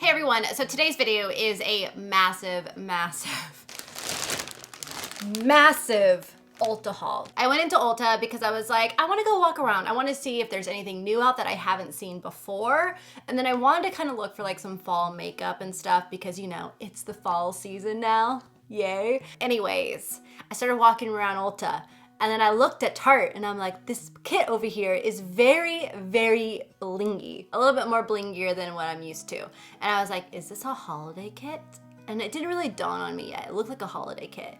Hey everyone, so today's video is a massive Ulta haul. I went into Ulta because I was like, I want to go walk around. I want to see if there's anything new out that I haven't seen before. And then I wanted to kind of look for like some fall makeup and stuff because, you know, it's the fall season now. Yay. Anyways, I started walking around Ulta. And then I looked at Tarte and I'm like, this kit over here is very, very blingy. A little bit more blingier than what I'm used to. And I was like, is this a holiday kit? And it didn't really dawn on me yet. It looked like a holiday kit.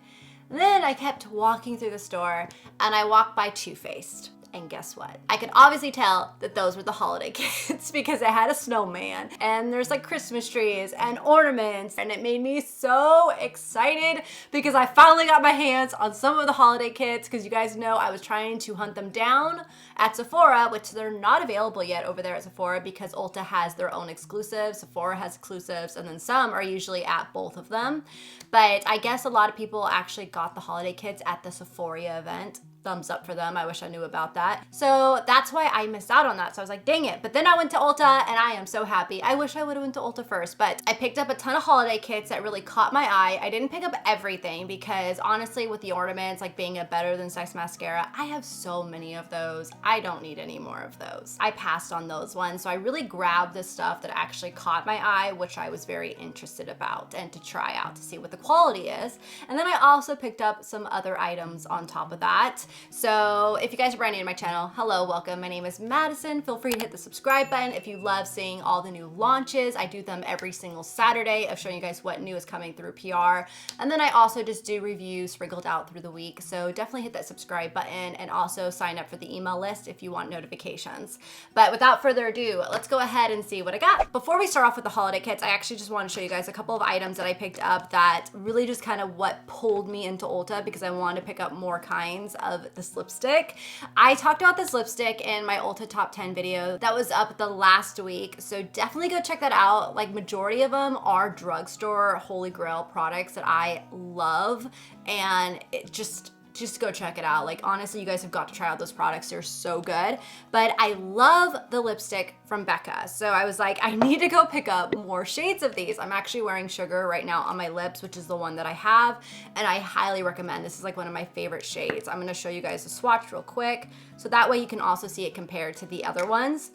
And then I kept walking through the store and I walked by Too Faced. And guess what? I could obviously tell that those were the holiday kits because it had a snowman and there's like Christmas trees and ornaments, and it made me so excited because I finally got my hands on some of the holiday kits because you guys know I was trying to hunt them down at Sephora, which they're not available yet over there at Sephora because Ulta has their own exclusives, Sephora has exclusives, and then some are usually at both of them. But I guess a lot of people actually got the holiday kits at the Sephora event. Thumbs up for them. I wish I knew about that. So that's why I missed out on that. So I was like, dang it. But then I went to Ulta and I am so happy. I wish I would have went to Ulta first, but I picked up a ton of holiday kits that really caught my eye. I didn't pick up everything because honestly with the ornaments, like being a Better Than Sex mascara, I have so many of those. I don't need any more of those. I passed on those ones. So I really grabbed the stuff that actually caught my eye, which I was very interested about and to try out to see what the quality is. And then I also picked up some other items on top of that. So if you guys are brand new to my channel, hello, welcome. My name is Madison. Feel free to hit the subscribe button if you love seeing all the new launches. I do them every single Saturday of showing you guys what new is coming through PR. And then I also just do reviews sprinkled out through the week. So definitely hit that subscribe button and also sign up for the email list if you want notifications. But without further ado, let's go ahead and see what I got. Before we start off with the holiday kits, I actually just want to show you guys a couple of items that I picked up that really just kind of what pulled me into Ulta because I wanted to pick up more kinds of this lipstick. I talked about this lipstick in my Ulta top 10 video that was up the last week, so definitely go check that out. Like majority of them are drugstore holy grail products that I love, and it just go check it out. Like honestly, you guys have got to try out those products. They're so good. But I love the lipstick from Becca. So I was like, I need to go pick up more shades of these. I'm actually wearing Sugar right now on my lips, which is the one that I have. And I highly recommend. This is like one of my favorite shades. I'm gonna show you guys the swatch real quick. So that way you can also see it compared to the other ones.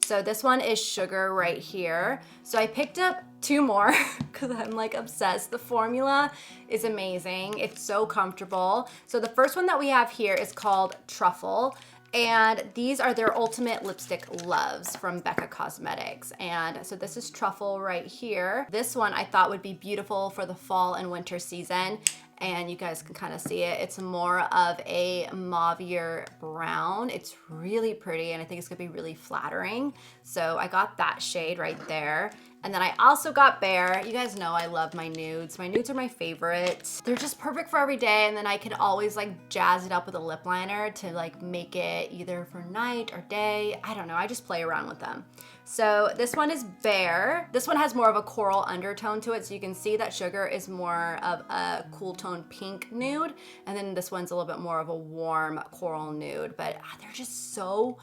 So this one is Sugar right here. So I picked up two more because I'm like obsessed. The formula is amazing. It's so comfortable. So the first one that we have here is called Truffle. And these are their ultimate lipstick loves from Becca Cosmetics. And so this is Truffle right here. This one I thought would be beautiful for the fall and winter season. And you guys can kind of see it. It's more of a mauvier brown. It's really pretty and I think it's gonna be really flattering. So I got that shade right there. And then I also got Bare. You guys know I love my nudes. My nudes are my favorite. They're just perfect for every day, and then I can always like jazz it up with a lip liner to like make it either for night or day. I don't know, I just play around with them. So this one is Bare. This one has more of a coral undertone to it, so you can see that Sugar is more of a cool tone pink nude, and then this one's a little bit more of a warm coral nude, but they're just so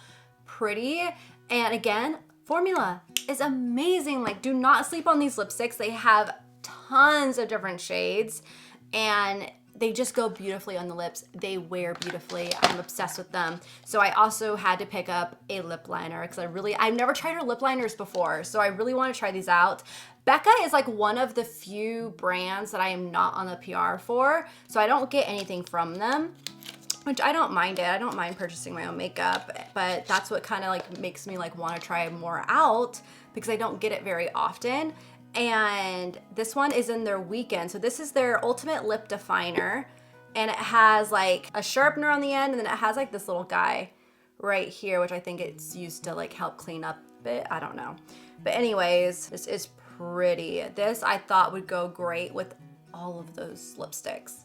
pretty. And again, formula is amazing. Like, do not sleep on these lipsticks. They have tons of different shades and they just go beautifully on the lips. They wear beautifully. I'm obsessed with them. So I also had to pick up a lip liner because I've never tried her lip liners before. So I really want to try these out. Becca is like one of the few brands that I am not on the PR for. So I don't get anything from them, which I don't mind it. I don't mind purchasing my own makeup, but that's what kind of like makes me like want to try more out because I don't get it very often. And this one is in their weekend. So this is their ultimate lip definer, and it has like a sharpener on the end, and then it has like this little guy right here, which I think it's used to like help clean up a bit. I don't know. But anyways, this is pretty. This I thought would go great with all of those lipsticks.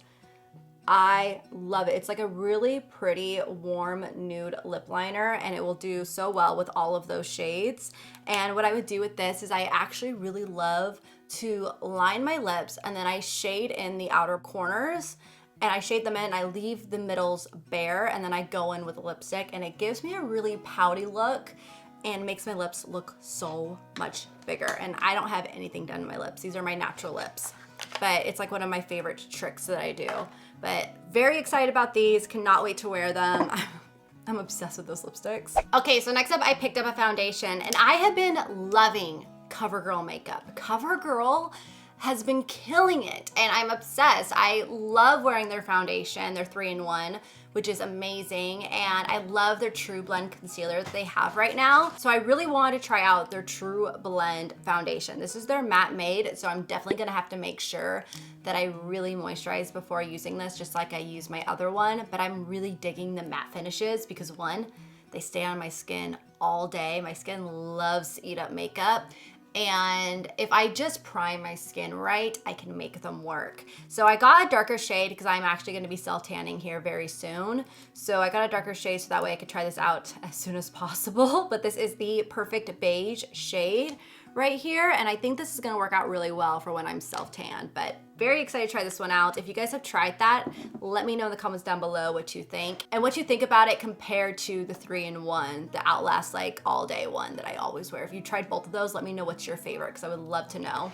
I love it. It's like a really pretty warm nude lip liner, and it will do so well with all of those shades. And what I would do with this is I actually really love to line my lips and then I shade in the outer corners, and I shade them in, I leave the middles bare, and then I go in with a lipstick, and it gives me a really pouty look. and makes my lips look so much bigger. And I don't have anything done to my lips. These are my natural lips, but it's like one of my favorite tricks that I do. But very excited about these, cannot wait to wear them. I'm obsessed with those lipsticks. Okay, so next up I picked up a foundation, and I have been loving CoverGirl makeup. CoverGirl has been killing it, and I'm obsessed. I love wearing their foundation, their 3-in-1, which is amazing, and I love their True Blend concealer that they have right now. So I really wanted to try out their True Blend foundation. This is their matte made, so I'm definitely gonna have to make sure that I really moisturize before using this, just like I use my other one. But I'm really digging the matte finishes because one, they stay on my skin all day. My skin loves to eat up makeup. And if I just prime my skin right, I can make them work. So I got a darker shade because I'm actually gonna be self-tanning here very soon. So I got a darker shade so that way I could try this out as soon as possible. But this is the perfect beige shade right here. And I think this is gonna work out really well for when I'm self-tanned. But very excited to try this one out. If you guys have tried that, let me know in the comments down below what you think and what you think about it compared to the 3-in-1, the Outlast like all day one that I always wear. If you tried both of those, let me know what's your favorite because I would love to know.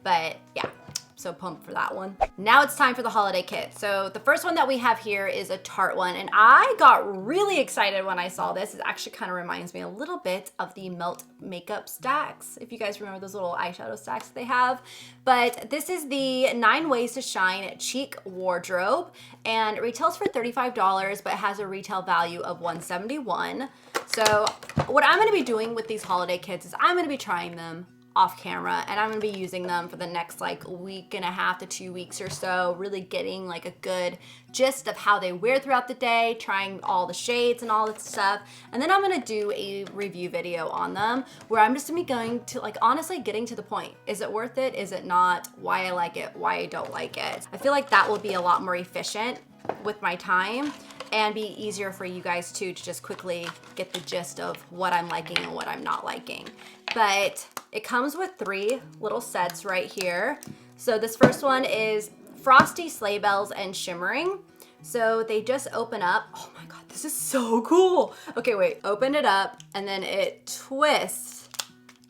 But yeah, so pumped for that one. Now it's time for the holiday kit. So the first one that we have here is a Tarte one, and I got really excited when I saw this. It actually kind of reminds me a little bit of the Melt makeup stacks, if you guys remember those little eyeshadow stacks that they have. But this is the 9 Ways to Shine Cheek Wardrobe, and it retails for $35, but it has a retail value of $171. So what I'm gonna be doing with these holiday kits is I'm gonna be trying them off camera, and I'm gonna be using them for the next like week and a half to 2 weeks or so, really getting like a good gist of how they wear throughout the day, trying all the shades and all that stuff. And then I'm gonna do a review video on them where I'm just gonna be going to like honestly getting to the point. Is it worth it? Is it not? Why I like it? Why I don't like it? I feel like that will be a lot more efficient with my time and be easier for you guys too to just quickly get the gist of what I'm liking and what I'm not liking. But it comes with 3 little sets right here. So this first one is Frosty Sleigh Bells and Shimmering. So they just open up. Oh my God, this is so cool. Okay, wait, open it up and then it twists.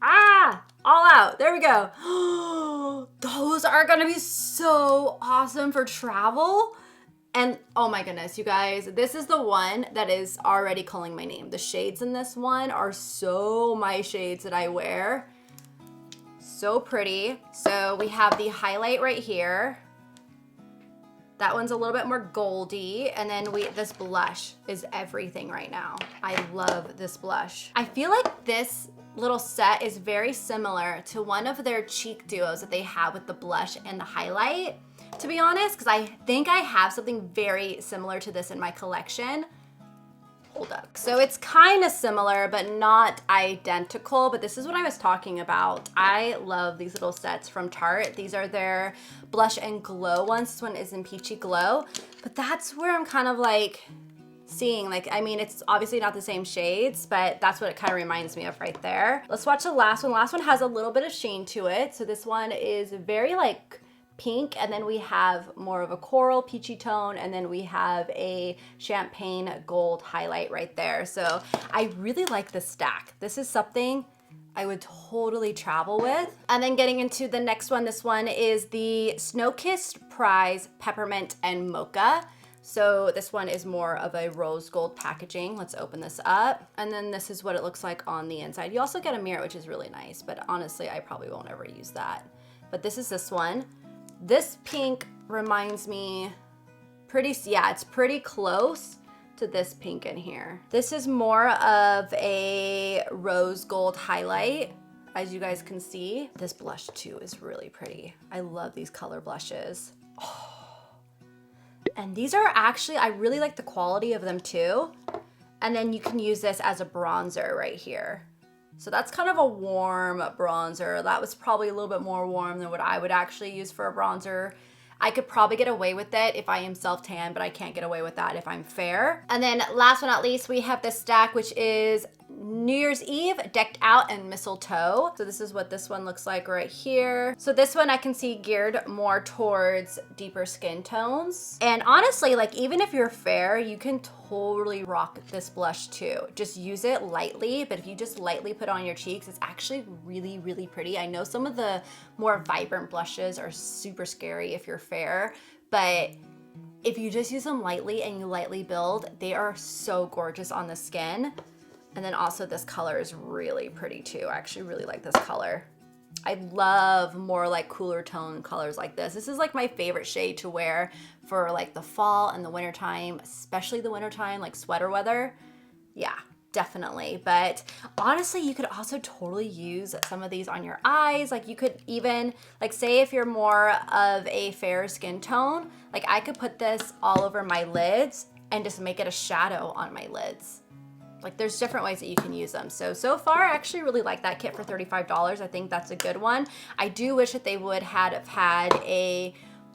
Ah, all out, there we go. Those are gonna be so awesome for travel. And oh my goodness, you guys, this is the one that is already calling my name. The shades in this one are so my shades that I wear. So pretty. So we have the highlight right here. That one's a little bit more goldy. And then this blush is everything right now. I love this blush. I feel like this little set is very similar to one of their cheek duos that they have with the blush and the highlight, to be honest, because I think I have something very similar to this in my collection. Hold up. So it's kind of similar, but not identical, but this is what I was talking about. I love these little sets from Tarte. These are their blush and glow ones. This one is in Peachy Glow, but that's where I'm kind of like seeing, like, I mean, it's obviously not the same shades, but that's what it kind of reminds me of right there. Let's watch the last one. Last one has a little bit of sheen to it. So this one is very like pink, and then we have more of a coral peachy tone, and then we have a champagne gold highlight right there. So I really like this stack. This is something I would totally travel with. And then getting into the next one, this one is the Snow Kissed Prize Peppermint and Mocha. So this one is more of a rose gold packaging. Let's open this up. And then this is what it looks like on the inside. You also get a mirror, which is really nice, but honestly, I probably won't ever use that. But this is this one. This pink reminds me it's pretty close to this pink in here. This is more of a rose gold highlight, as you guys can see. This blush too is really pretty. I love these color blushes. Oh. And these are actually, I really like the quality of them too. And then you can use this as a bronzer right here. So that's kind of a warm bronzer. That was probably a little bit more warm than what I would actually use for a bronzer. I could probably get away with it if I am self-tan, but I can't get away with that if I'm fair. And then last but not least, we have this stack, which is New Year's Eve, Decked Out, and Mistletoe. So this is what this one looks like right here. So this one I can see geared more towards deeper skin tones. And honestly, like even if you're fair, you can totally rock this blush too. Just use it lightly, but if you just lightly put it on your cheeks, it's actually really, really pretty. I know some of the more vibrant blushes are super scary if you're fair, but if you just use them lightly and you lightly build, they are so gorgeous on the skin. And then also this color is really pretty too. I actually really like this color. I love more like cooler tone colors like this. This is like my favorite shade to wear for like the fall and the winter time, especially the winter time, like sweater weather. Yeah, definitely. But honestly, you could also totally use some of these on your eyes. Like you could even, like say if you're more of a fair skin tone, like I could put this all over my lids and just make it a shadow on my lids. Like there's different ways that you can use them. So far I actually really like that kit for $35. I think that's a good one. I do wish that they would have had a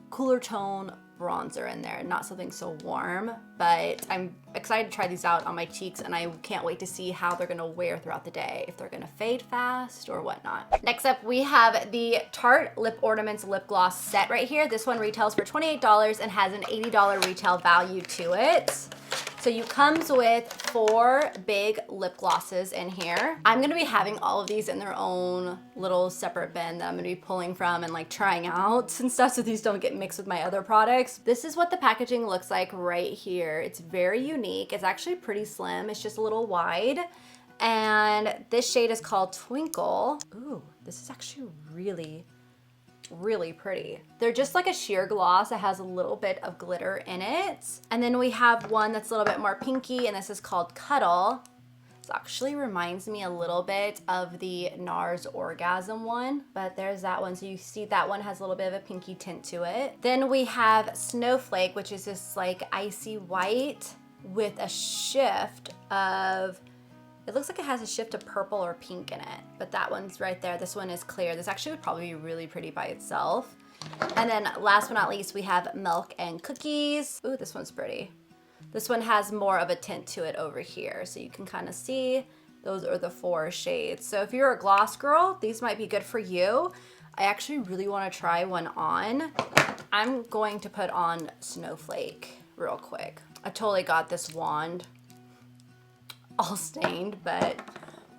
cooler tone bronzer in there, not something so warm, but I'm excited to try these out on my cheeks and I can't wait to see how they're gonna wear throughout the day, if they're gonna fade fast or whatnot. Next up, we have the Tarte Lip Ornaments Lip Gloss set right here. This one retails for $28 and has an $80 retail value to it. So you comes with 4 big lip glosses in here. I'm gonna be having all of these in their own little separate bin that I'm gonna be pulling from and like trying out and stuff so these don't get mixed with my other products. This is what the packaging looks like right here. It's very unique. It's actually pretty slim. It's just a little wide. And this shade is called Twinkle. Ooh, this is actually really pretty. They're just like a sheer gloss that has a little bit of glitter in it. And then we have one that's a little bit more pinky, and this is called Cuddle. This actually reminds me a little bit of the NARS Orgasm one, but there's that one. So you see that one has a little bit of a pinky tint to it. Then we have Snowflake, which is this like icy white with a shift of, it looks like it has a shift of purple or pink in it, but that one's right there. This one is clear. This actually would probably be really pretty by itself. And then last but not least, we have Milk and Cookies. Ooh, this one's pretty. This one has more of a tint to it over here. So you can kind of see those are the 4 shades. So if you're a gloss girl, these might be good for you. I actually really want to try one on. I'm going to put on Snowflake real quick. I totally got this wand all stained, but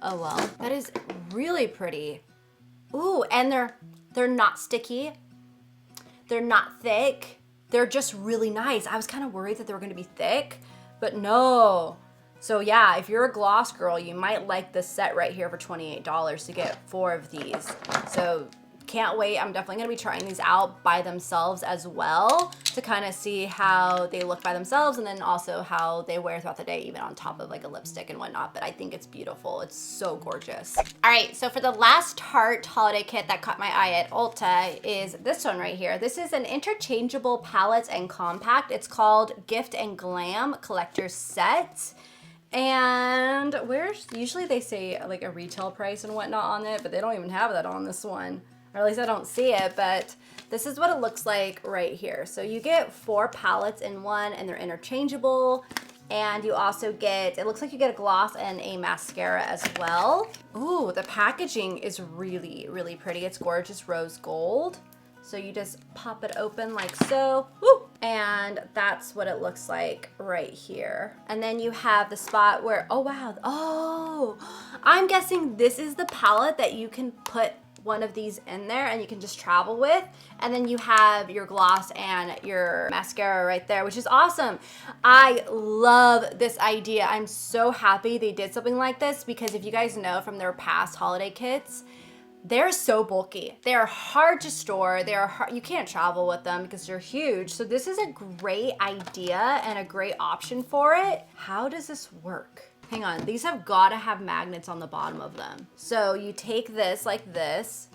oh well. That is really pretty. Ooh, and they're not sticky. They're not thick. They're just really nice. I was kind of worried that they were gonna be thick, but no. So yeah, if you're a gloss girl, you might like this set right here for $28 to get 4 of these. So can't wait. I'm definitely gonna be trying these out by themselves as well to kind of see how they look by themselves and then also how they wear throughout the day, even on top of like a lipstick and whatnot. But I think it's beautiful. It's so gorgeous. All right, so for the last Tarte holiday kit that caught my eye at Ulta is this one right here. This is an interchangeable palette and compact. It's called Gift and Glam Collector's Set. And usually they say like a retail price and whatnot on it, but they don't even have that on this one. Or at least I don't see it, but this is what it looks like right here. So you get 4 palettes in one and they're interchangeable. And you also get, it looks like you get a gloss and a mascara as well. Ooh, the packaging is really pretty. It's gorgeous rose gold. So you just pop it open like so. Woo! And that's what it looks like right here. And then you have the spot where, oh wow, oh, I'm guessing this is the palette that you can put one of these in there and you can just travel with, and then you have your gloss and your mascara right there, which is awesome. I love this idea. I'm so happy they did something like this because if you guys know from their past holiday kits, they're so bulky. They're hard to store. You can't travel with them because they're huge. So this is a great idea and a great option for it. How does this work? Hang on, these have gotta have magnets on the bottom of them. So you take this like this,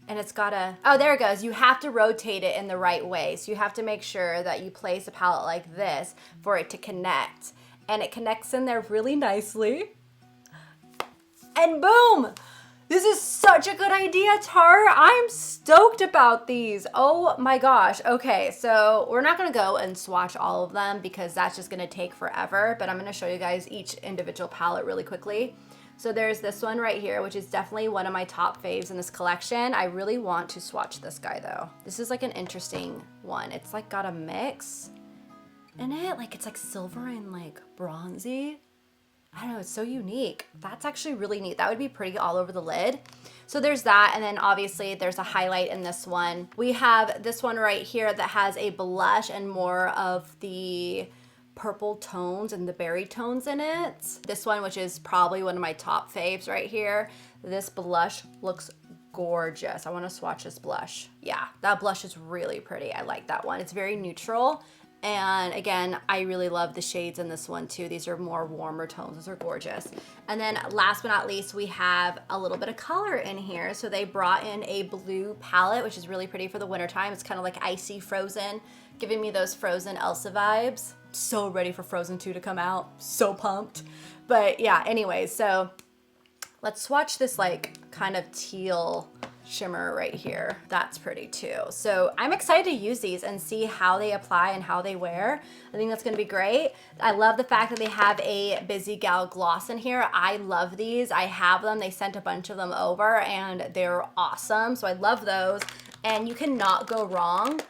and it's gotta, oh, there it goes. You have to rotate it in the right way. So you have to make sure that you place a palette like this for it to connect. And it connects in there really nicely. And boom! This is such a good idea, Tarte. I'm stoked about these. Oh my gosh. Okay, so we're not gonna go and swatch all of them because that's just gonna take forever, but I'm gonna show you guys each individual palette really quickly. So there's this one right here, which is definitely one of my top faves in this collection. I really want to swatch this guy though. This is like an interesting one. It's like got a mix in it. Like it's like silver and like bronzy. I don't know, it's so unique. That's actually really neat. That would be pretty all over the lid. So there's that, and then obviously there's a highlight in this one. We have this one right here that has a blush and more of the purple tones and the berry tones in it. This one, which is probably one of my top faves right here. This blush looks gorgeous. I want to swatch this blush. Yeah, that blush is really pretty. I like that one. It's very neutral. And again, I really love the shades in this one too. These are more warmer tones. Those are gorgeous. And then last but not least, we have a little bit of color in here. So they brought in a blue palette, which is really pretty for the wintertime. It's kind of like icy Frozen, giving me those Frozen Elsa vibes. So ready for Frozen 2 to come out. So pumped. But yeah, anyways, so let's swatch this like kind of teal shimmer right here. That's pretty too. So I'm excited to use these and see how they apply and how they wear. I think that's gonna be great. I love the fact that they have a Busy Gal gloss in here. I love these. I have them. They sent a bunch of them over and they're awesome. So I love those. And you cannot go wrong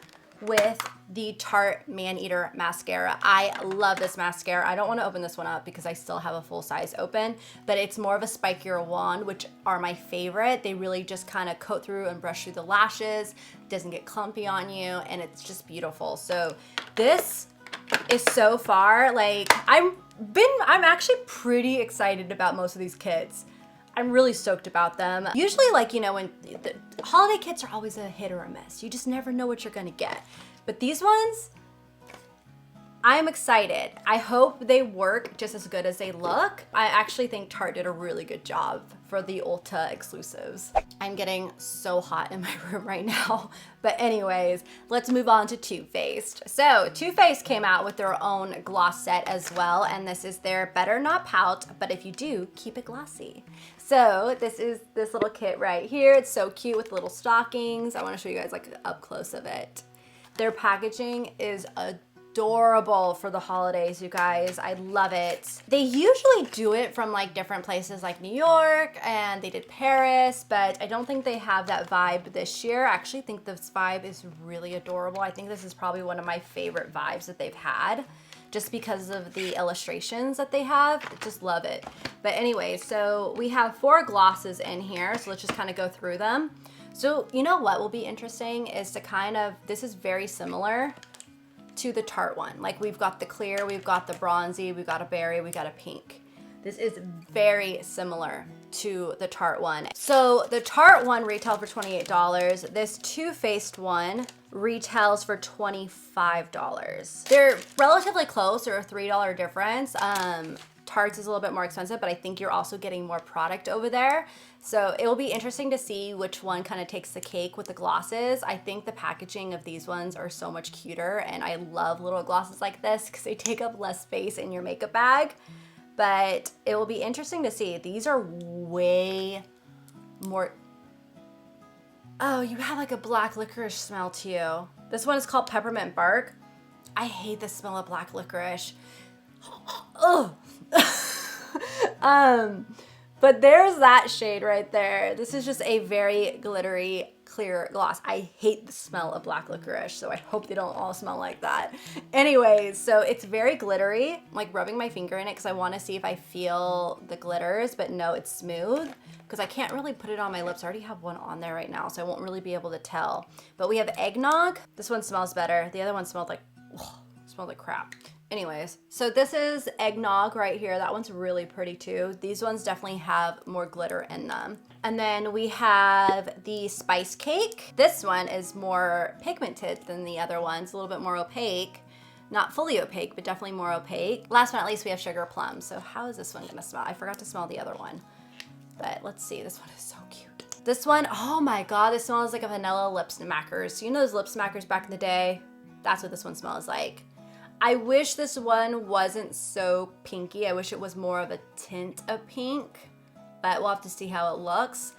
with the Tarte Maneater mascara. I love this mascara. I don't want to open this one up because I still have a full size open, but it's more of a spikier wand, which are my favorite. They really just kind of coat through and brush through the lashes, doesn't get clumpy on you, and it's just beautiful. So this is so far, like, I'm actually pretty excited about most of these kits. I'm really stoked about them. Usually, like, you know, when the holiday kits are always a hit or a miss. You just never know what you're gonna get. But these ones, I'm excited. I hope they work just as good as they look. I actually think Tarte did a really good job for the Ulta exclusives. I'm getting so hot in my room right now. But anyways, let's move on to Too Faced. So Too Faced came out with their own gloss set as well. And this is their Better Not Pout, but if you do, keep it glossy. So this is this little kit right here. It's so cute with little stockings. I want to show you guys like up close of it. Their packaging is adorable for the holidays, you guys. I love it. They usually do it from like different places like New York, and they did Paris, but I don't think they have that vibe this year. I actually think this vibe is really adorable. I think this is probably one of my favorite vibes that they've had, just because of the illustrations that they have. I just love it. But anyway, so we have 4 glosses in here, so let's just kind of go through them. So you know what will be interesting is to kind of, this is very similar to the Tarte one. Like we've got the clear, we've got the bronzy, we've got a berry, we got a pink. This is very similar to the Tarte one. So the Tarte one retailed for $28. This Too Faced one retails for $25. They're relatively close, they're a $3 difference. Tarte's is a little bit more expensive, but I think you're also getting more product over there. So it will be interesting to see which one kind of takes the cake with the glosses. I think the packaging of these ones are so much cuter, and I love little glosses like this because they take up less space in your makeup bag. But it will be interesting to see. These are way more... Oh, you have like a black licorice smell to you. This one is called Peppermint Bark. I hate the smell of black licorice. Oh. But there's that shade right there. This is just a very glittery clear gloss. I hate the smell of black licorice, so I hope they don't all smell like that. Anyways, so it's very glittery. I'm like rubbing my finger in it because I want to see if I feel the glitters, but no, it's smooth because I can't really put it on my lips. I already have one on there right now, so I won't really be able to tell. But we have Eggnog. This one smells better. The other one smelled like, smelled like crap. Anyways, so this is Eggnog right here. That one's really pretty too. These ones definitely have more glitter in them. And then we have the Spice Cake. This one is more pigmented than the other ones, a little bit more opaque. Not fully opaque, but definitely more opaque. Last but not least, we have Sugar Plum. So how is this one gonna smell? I forgot to smell the other one, but let's see. This one is so cute. This one, oh my God, this smells like a vanilla lip smackers. You know those lip smackers back in the day? That's what this one smells like. I wish this one wasn't so pinky. I wish it was more of a tint of pink, but we'll have to see how it looks.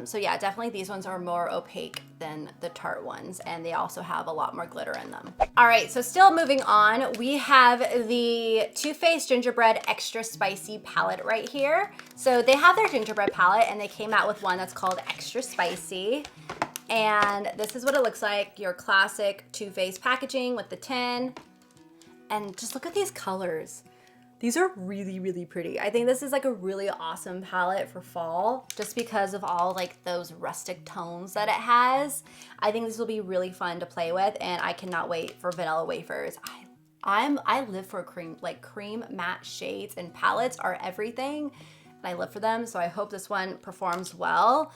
So yeah, definitely these ones are more opaque than the Tarte ones, and they also have a lot more glitter in them. All right, so still moving on, we have the Too Faced Gingerbread Extra Spicy palette right here. So they have their gingerbread palette, and they came out with one that's called Extra Spicy. And this is what it looks like, your classic Too Faced packaging with the tin. And just look at these colors. These are really, really pretty. I think this is like a really awesome palette for fall just because of all like those rustic tones that it has. I think this will be really fun to play with, and I cannot wait for vanilla wafers. I live for cream matte shades, and palettes are everything, and I live for them. So I hope this one performs well.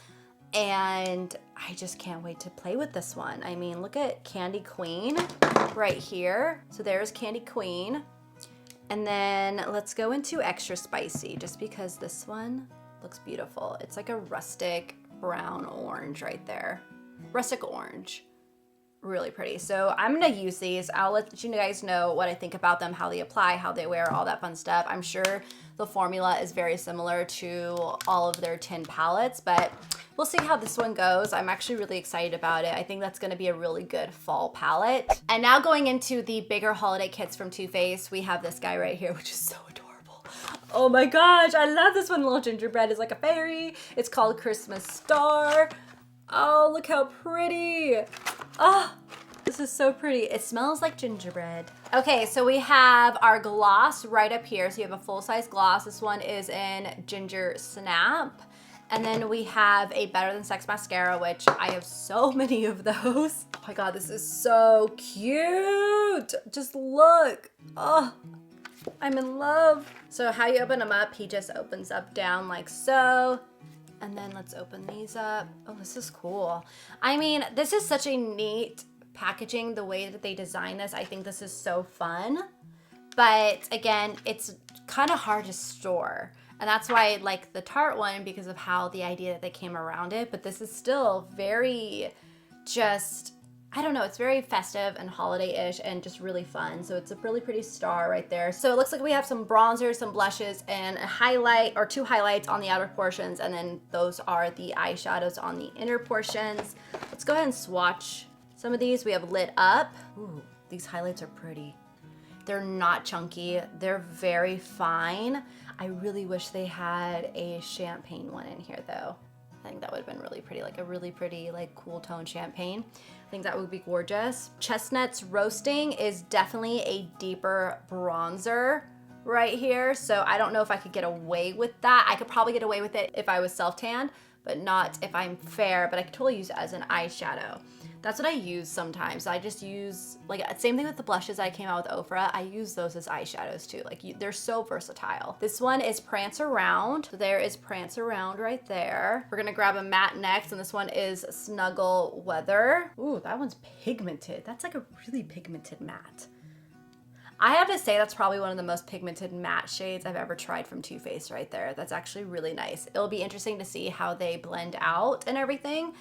And I just can't wait to play with this one. I mean, look at Candy Queen right here. So there's Candy Queen. And then let's go into Extra Spicy just because this one looks beautiful. It's like a rustic brown orange right there. Rustic orange. Really pretty. So I'm gonna use these. I'll let you guys know what I think about them, how they apply, how they wear, all that fun stuff. I'm sure the formula is very similar to all of their tin palettes, but we'll see how this one goes. I'm actually really excited about it. I think that's gonna be a really good fall palette. And now going into the bigger holiday kits from Too Faced, we have this guy right here, which is so adorable. Oh my gosh, I love this one. Little gingerbread is like a fairy. It's called Christmas Star. Oh, look how pretty. Oh, this is so pretty. It smells like gingerbread. Okay, so we have our gloss right up here. So you have a full-size gloss. This one is in Ginger Snap. And then we have a Better Than Sex mascara, which I have so many of those. Oh my God, this is so cute. Just look. Oh, I'm in love. So how you open them up, he just opens up down like so. And then let's open these up. Oh, this is cool. I mean, this is such a neat packaging, the way that they design this. I think this is so fun. But again, it's kind of hard to store. And that's why I like the Tarte one, because of how the idea that they came around it. But this is still very just, I don't know, it's very festive and holiday-ish and just really fun. So it's a really pretty star right there. So it looks like we have some bronzers, some blushes, and a highlight or two highlights on the outer portions. And then those are the eyeshadows on the inner portions. Let's go ahead and swatch some of these. We have Lit Up. Ooh, these highlights are pretty. They're not chunky. They're very fine. I really wish they had a champagne one in here though. I think that would have been really pretty, like a really pretty, like cool tone champagne. I think that would be gorgeous. Chestnuts Roasting is definitely a deeper bronzer right here. So I don't know if I could get away with that. I could probably get away with it if I was self-tanned, but not if I'm fair, but I could totally use it as an eyeshadow. That's what I use sometimes. I just use, like, same thing with the blushes I came out with Ofra. I use those as eyeshadows too. Like, they're so versatile. This one is Prance Around. So there is Prance Around right there. We're gonna grab a matte next, and this one is Snuggle Weather. Ooh, that one's pigmented. That's like a really pigmented matte. I have to say that's probably one of the most pigmented matte shades I've ever tried from Too Faced right there. That's actually really nice. It'll be interesting to see how they blend out and everything.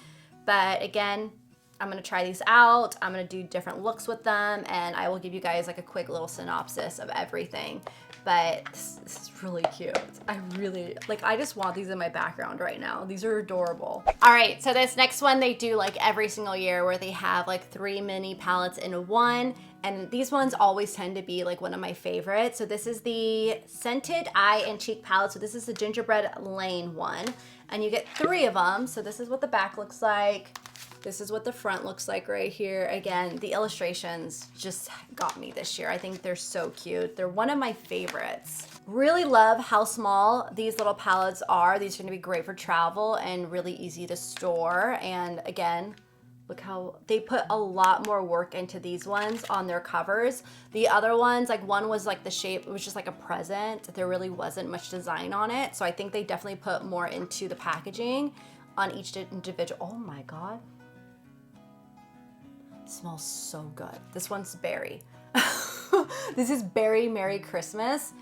But again, I'm gonna try these out. I'm gonna do different looks with them, and I will give you guys like a quick little synopsis of everything. But this is really cute. I really, like, I just want these in my background right now. These are adorable. All right, so this next one they do like every single year, where they have like 3 mini palettes in one. And these ones always tend to be like one of my favorites. So this is the Scented Eye and Cheek palette. So this is the Gingerbread Lane one. And you get 3 of them. So this is what the back looks like. This is what the front looks like right here. Again, the illustrations just got me this year. I think they're so cute. They're one of my favorites. Really love how small these little palettes are. These are gonna be great for travel and really easy to store. And again, look how they put a lot more work into these ones on their covers. The other ones, like one was like the shape, it was just like a present. There really wasn't much design on it. So I think they definitely put more into the packaging on each individual. Oh my God. It smells so good. This one's berry. This is Berry Merry Christmas.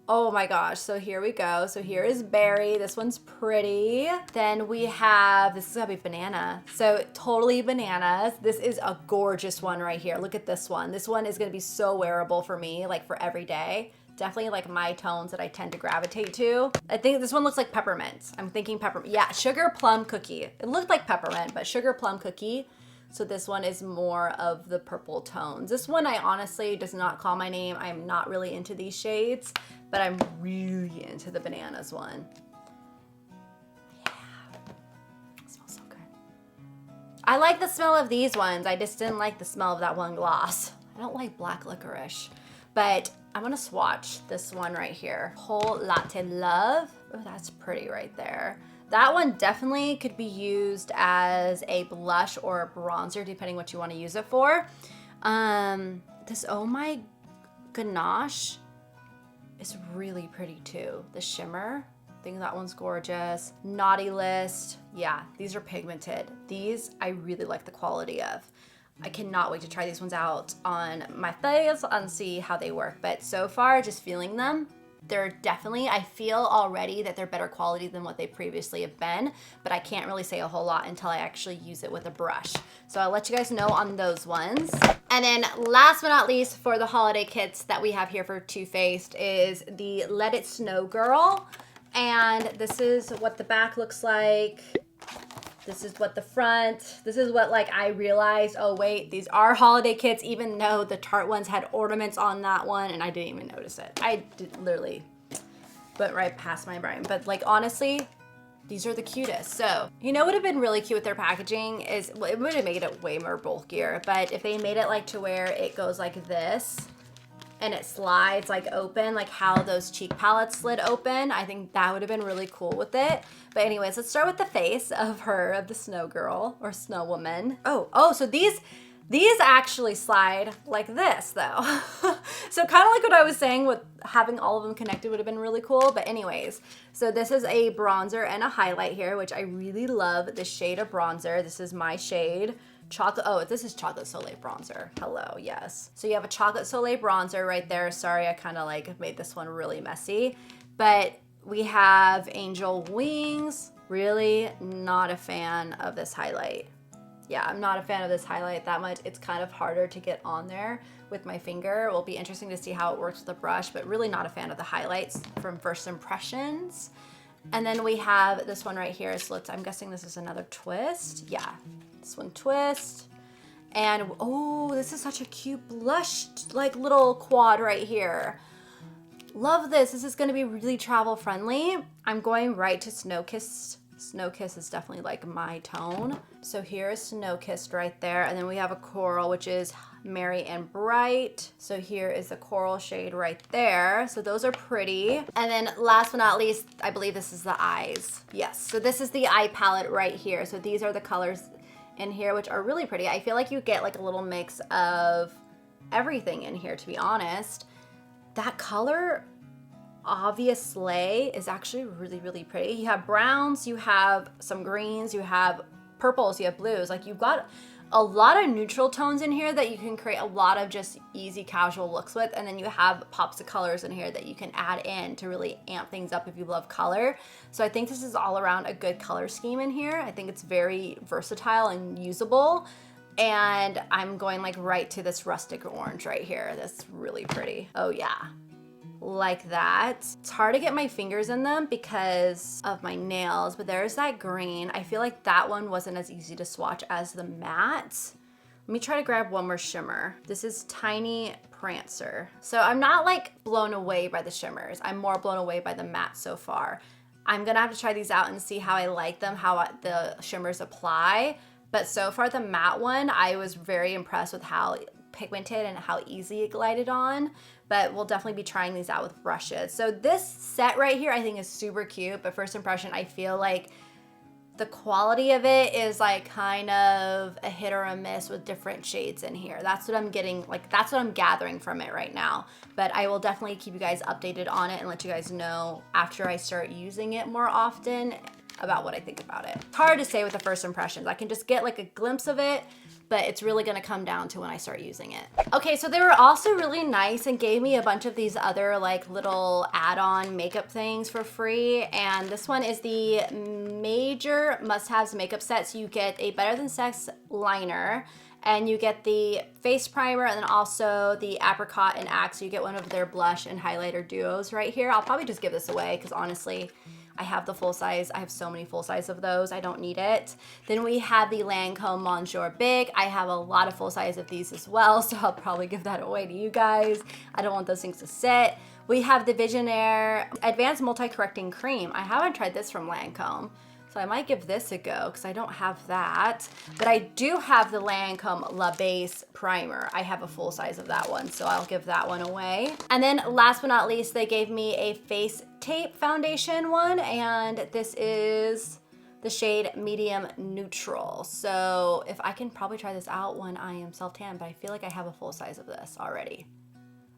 Oh my gosh, so here we go. So here is berry. This one's pretty. Then we have, this is gonna be banana. So totally bananas. This is a gorgeous one right here. Look at this one. This one is gonna be so wearable for me, like for every day. Definitely like my tones that I tend to gravitate to. I think this one looks like peppermint. I'm thinking peppermint. Yeah, sugar plum cookie. It looked like peppermint, but sugar plum cookie. So this one is more of the purple tones. This one I honestly does not call my name. I'm not really into these shades, but I'm really into the bananas one. Yeah, it smells so good. I like the smell of these ones. I just didn't like the smell of that one gloss. I don't like black licorice, but I'm gonna swatch this one right here. Whole Latte Love. Oh, that's pretty right there. That one definitely could be used as a blush or a bronzer, depending what you want to use it for. This Oh My Ganache is really pretty too. The shimmer, I think that one's gorgeous. Naughty List, yeah, these are pigmented. These I really like the quality of. I cannot wait to try these ones out on my face and see how they work. But so far, just feeling them, they're definitely, I feel already that they're better quality than what they previously have been, but I can't really say a whole lot until I actually use it with a brush. So I'll let you guys know on those ones. And then last but not least for the holiday kits that we have here for Too Faced is the Let It Snow Girl. And this is what the back looks like. This is what the front, this is what like I realized, oh wait, these are holiday kits, even though the Tarte ones had ornaments on that one and I didn't even notice it. I literally went right past my brain. But like honestly, these are the cutest. So, you know what would have been really cute with their packaging is, well, it would have made it way more bulkier, but if they made it like to where it goes like this, and it slides like open, like how those cheek palettes slid open. I think that would have been really cool with it. But anyways, let's start with the face of her, of the snow girl or snow woman. Oh, so these actually slide like this though. So kind of like what I was saying with having all of them connected would have been really cool. But anyways, so this is a bronzer and a highlight here, which I really love the shade of bronzer. This is my shade. Chocolate, oh, this is Chocolate Soleil bronzer. Hello, yes. So you have a Chocolate Soleil bronzer right there. Sorry, I kind of like made this one really messy. But we have Angel Wings. Really not a fan of this highlight. Yeah, I'm not a fan of this highlight that much. It's kind of harder to get on there with my finger. It will be interesting to see how it works with the brush, but really not a fan of the highlights from First Impressions. And then we have this one right here. So I'm guessing this is another twist. Yeah. This one twist. And oh, this is such a cute blush like little quad right here. Love this. This is going to be really travel friendly. I'm going right to Snow Kissed. Snow Kiss is definitely like my tone. So here is Snow Kissed right there. And then we have a coral, which is Merry and Bright. So here is the coral shade right there. So those are pretty. And then last but not least, I believe this is the eyes. Yes. So this is the eye palette right here. So these are the colors in here, which are really pretty. I feel like you get like a little mix of everything in here, to be honest. That color, Obvious Sleigh, is actually really, really pretty. You have browns, you have some greens, you have purples, you have blues. Like you've got a lot of neutral tones in here that you can create a lot of just easy casual looks with. And then you have pops of colors in here that you can add in to really amp things up if you love color. So I think this is all around a good color scheme in here. I think it's very versatile and usable. And I'm going like right to this rustic orange right here. That's really pretty. Oh yeah. Like that. It's hard to get my fingers in them because of my nails, but there's that green. I feel like that one wasn't as easy to swatch as the matte. Let me try to grab one more shimmer. This is Tiny Prancer. So I'm not like blown away by the shimmers. I'm more blown away by the matte so far. I'm gonna have to try these out and see how I like them, how the shimmers apply. But so far the matte one, I was very impressed with how pigmented and how easy it glided on. But we'll definitely be trying these out with brushes. So this set right here I think is super cute, but first impression, I feel like the quality of it is like kind of a hit or a miss with different shades in here. That's what I'm getting, like that's what I'm gathering from it right now. But I will definitely keep you guys updated on it and let you guys know after I start using it more often about what I think about it. It's hard to say with the first impressions. I can just get like a glimpse of it, but it's really gonna come down to when I start using it. Okay, so they were also really nice and gave me a bunch of these other like little add-on makeup things for free. And this one is the Major Must-Haves makeup set. So you get a Better Than Sex liner, And you get the face primer and then also the apricot and axe. So you get one of their blush and highlighter duos right here. I'll probably just give this away because honestly, I have the full size. I have so many full size of those. I don't need it. Then we have the Lancome Monsieur Big. I have a lot of full size of these as well, so I'll probably give that away to you guys. I don't want those things to sit. We have the Visionaire Advanced Multi-Correcting Cream. I haven't tried this from Lancome, so I might give this a go because I don't have that. But I do have the Lancome La Base Primer. I have a full size of that one, so I'll give that one away. And then last but not least, they gave me a Face Tape foundation one, and this is the shade Medium Neutral. So if I can probably try this out when I am self-tan, but I feel like I have a full size of this already.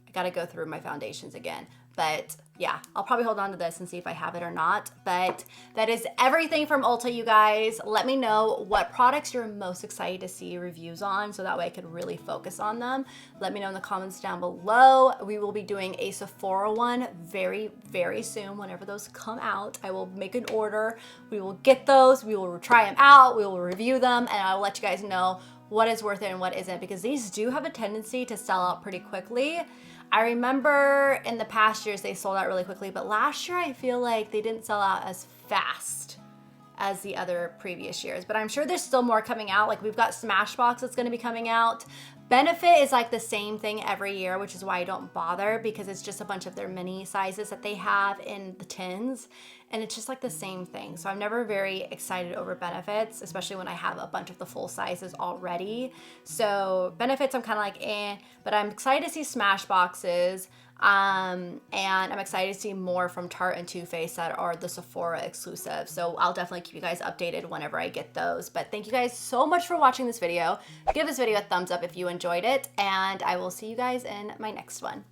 I gotta go through my foundations again. But yeah, I'll probably hold on to this and see if I have it or not. But that is everything from Ulta, you guys. Let me know what products you're most excited to see reviews on so that way I could really focus on them. Let me know in the comments down below. We will be doing a Sephora one very, very soon. Whenever those come out, I will make an order. We will get those. We will try them out. We will review them, and I will let you guys know what is worth it and what isn't, because these do have a tendency to sell out pretty quickly. I remember in the past years they sold out really quickly, but last year I feel like they didn't sell out as fast as the other previous years. But I'm sure there's still more coming out. Like we've got Smashbox that's gonna be coming out. Benefit is like the same thing every year, which is why I don't bother, because it's just a bunch of their mini sizes that they have in the tins, and it's just like the same thing. So I'm never very excited over Benefits, especially when I have a bunch of the full sizes already. So Benefits I'm kind of like eh, but I'm excited to see Smashboxes. And I'm excited to see more from Tarte and Too Faced that are the Sephora exclusive. So I'll definitely keep you guys updated whenever I get those. But thank you guys so much for watching this video. Give this video a thumbs up if you enjoyed it, and I will see you guys in my next one.